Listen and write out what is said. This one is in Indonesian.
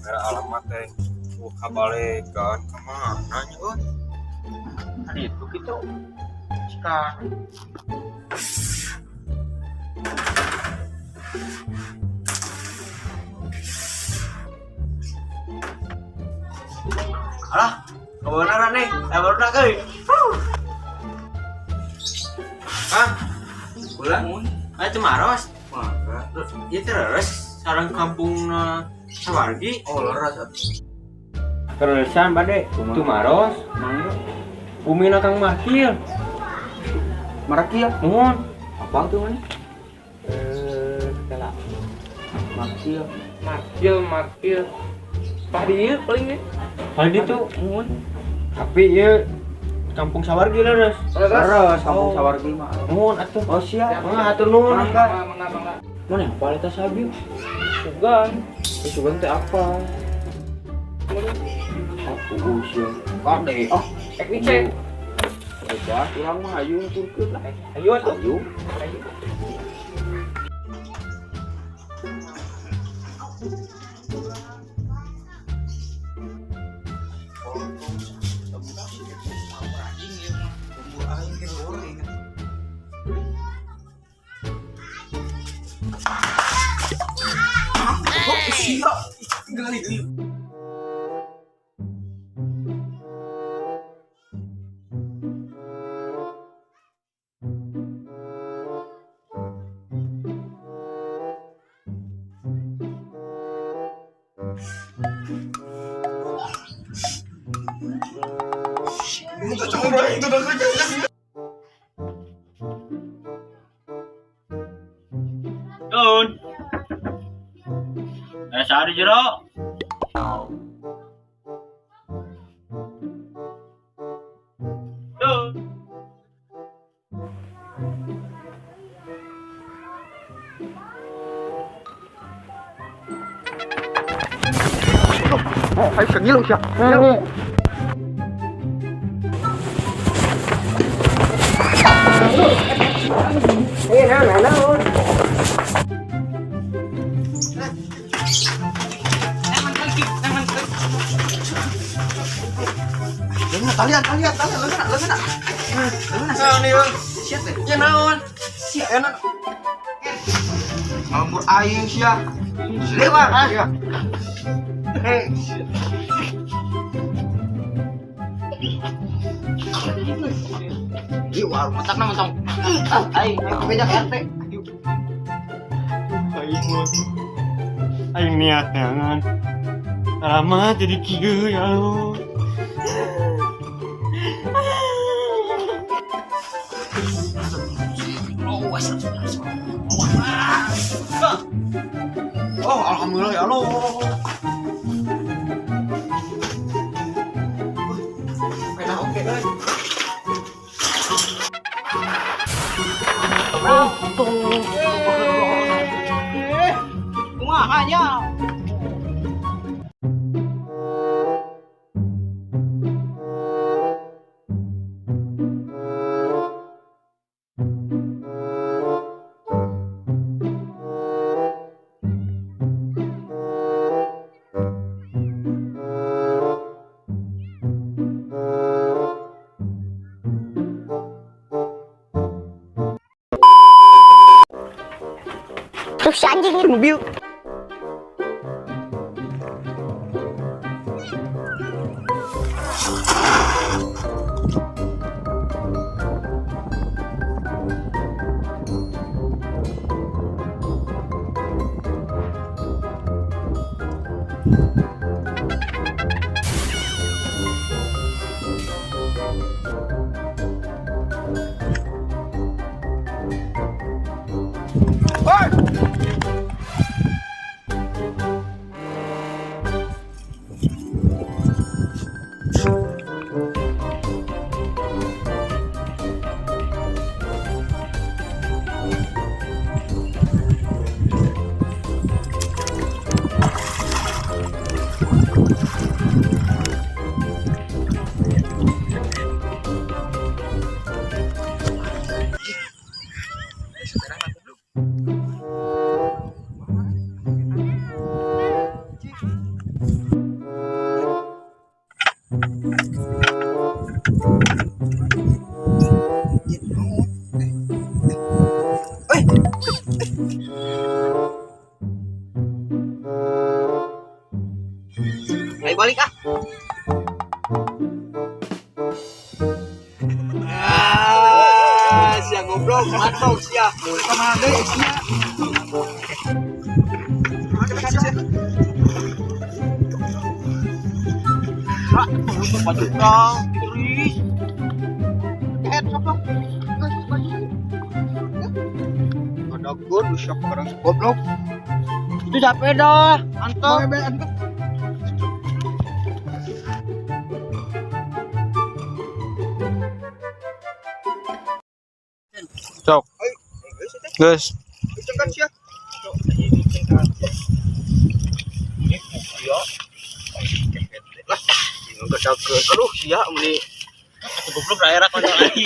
Merah alamat teh kabalegan kemana nya euy? Tadi itu gitu. Sekarang. Alah, kebenaran nih, baru dah euy. Hah? Bulan? Cemaros. Mangga. Ieu terus sareng kampungna Sawargi. Oh, leres atuh. Keresan bade Tumaros. Bumi Kang Markil. Markil? Nuhun. Apa tuh mana? Kala. Markil. Pak dia paling nih. Hal itu Nuhun. tapi ieu kampung Sawargi leres. Leres kampung Sawargi mah. Nuhun atuh. Oh siap. Hatur nuhun. Mangga. Mana apa eta sabi? Sugan. Sugan teh apa? Aku usia. Kade. Oh, Cek. coba urang mah ayu turkeun lah. Ayo atuh. Ayu. Dun. Sari jero. Dun. Ayo segilu siap. Talian, lagana. Nah, nih, Bang. Siap deh. Ya naon? Siap enak. Ngambur aing sia. Lewat ya. Ieu warung matakna mentong. Aing bejak RT. Aing niat jangan. Alamat jadi kieu ya Allah. Oh, alhamdulillah ya Allah. Enak oke euy. Kumaha nya? Terus anjing ini mobil. balik ah. Sia goblok, mantap sia. Kemana deh sia? Ah, lu baju kau, terus. Head goblok. Ada gun, usah barang goblok. Itu capek dah. Antar. Cok. Guys. Cengkan sia. Lah, enggak dagang. Aduh, sia meni. Goblok daerah konyol lagi.